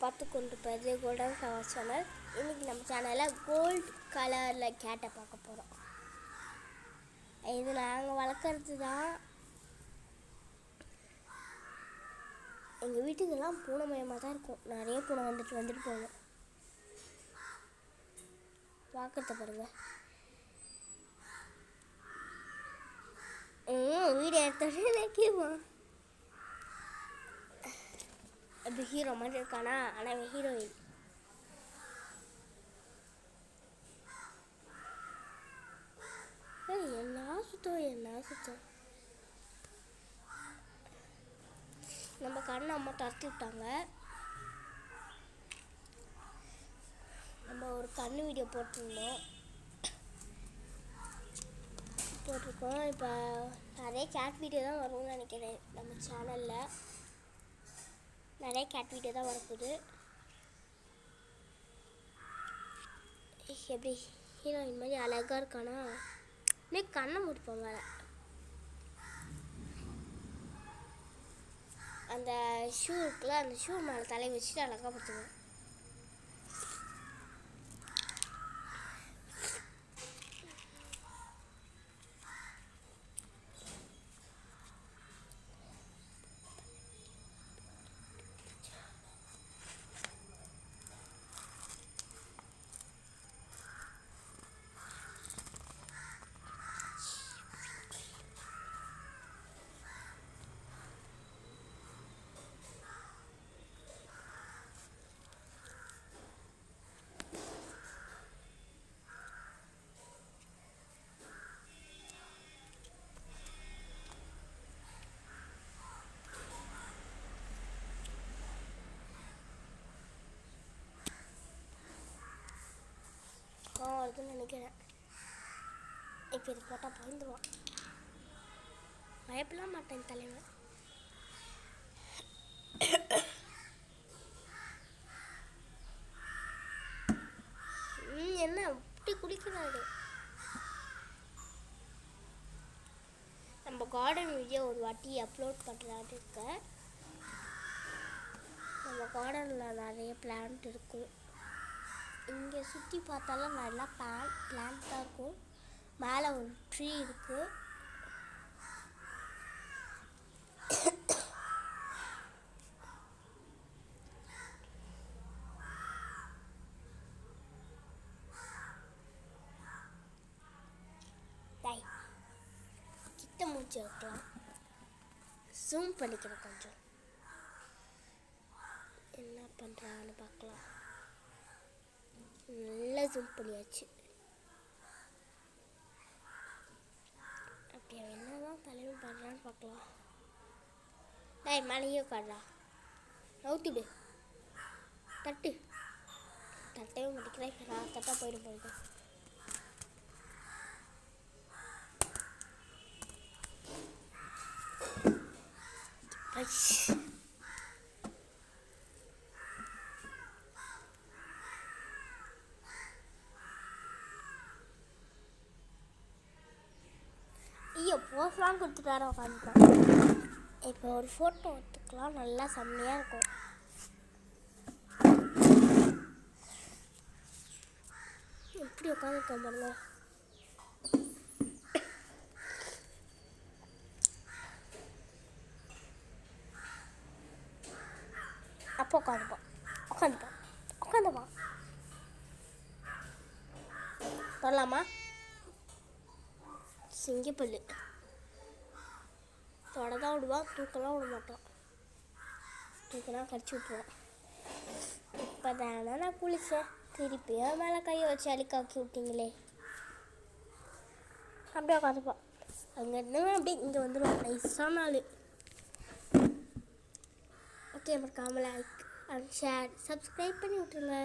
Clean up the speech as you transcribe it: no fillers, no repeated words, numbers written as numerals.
பார்த்து கொண்டிருப்பது golden flower channel. இன்றைக்கி நம்ம சேனலில் கோல்டு கலரில் கேட்டை பார்க்க போகிறோம். இது நாங்கள் வளர்க்குறது தான். எங்கள் வீட்டுக்கெல்லாம் பூனைமயமாக தான் இருக்கும். நிறைய பூனை வந்துட்டு போகும். பார்க்கறத பாருங்கள். வீடு எடுத்தோடனே நிற்குமா. அப்படி ஹீரோ மாதிரி இருக்கானா, ஆனால் அவன் ஹீரோயின். என்ன சுத்தம். நம்ம கண்ணை அம்மா துரத்தி விட்டாங்க. நம்ம ஒரு கண்ணு வீடியோ போட்டிருக்கோம். இப்போ நிறைய கேட் வீடியோ தான் வரும்னு நினைக்கிறேன். நம்ம சேனலில் நிறைய கேட் வீடியோ தான் வரப்போகுது. எப்படி ஹீரோயின் மாதிரி அழகாக இருக்கானா, இன்னைக்கு கண்ணை முடிப்போம் மேலே. அந்த ஷூ இருக்குல்ல, அந்த ஷூ மேலே தலையை வச்சுட்டு அழகாக பார்த்துக்குவோம். வருதுன்னு நினைக்கிறேன். இப்போ இது போட்டால் பயந்துருவான். பயப்படலாம் மாட்டேன் தலைவன். என்ன இப்படி குடிக்கிறாரு. நம்ம கார்டன் வீடியோ ஒரு வாட்டி அப்லோட் பண்ணுறாரு இருக்க. நம்ம கார்டனில் நிறைய பிளான்ட் இருக்கும். இங்கே சுற்றி பார்த்தாலும் நல்லா பிளான்ட் தான் இருக்கும். மேலே ஒரு ட்ரீ இருக்குது. கிட்ட மூச்சு வைக்கலாம். ஜூம் பண்ணிக்கிறேன் கொஞ்சம். என்ன பண்ணுறான்னு பார்க்கலாம். நல்லா ஜூம் பண்ணியாச்சு. அப்படியே என்னதான் தலைவன் பண்ணுறான்னு பார்க்கலாம். மேலேயே உட்காடுறா. நவுத்திடு. தட்டவே மாட்டேங்கிறேன். இப்போ நான் தட்டா போயிடும். ஐயோ, போஸ்லாம் கொடுத்துட்டார உட்காந்துட்டோம். இப்போ ஒரு ஃபோட்டோ எடுத்துக்கலாம். நல்லா செம்மையாக இருக்கும். எப்படி உட்காந்துருக்கோம் பாருங்க. அப்போ உட்காந்துப்பான். சொல்லலாமா? சிங்கப்பல்லு தொடதான் விடுவான், தூக்கலாம் விட மாட்டான். தூக்கலாம் கடிச்சு விட்டுருவான். இப்போ தானே நான் குளிச்சேன். திருப்பியும் மேலே கையை வச்சு அழிக்காக்கி விட்டீங்களே. அப்படியே உட்காந்துப்பான். அங்கேருந்து அப்படியே இங்கே வந்துடுவான். நைஸான ஆள். ஓகே, மறக்காம லைக் அண்ட் ஷேர் சப்ஸ்கிரைப் பண்ணி விட்டுருங்க.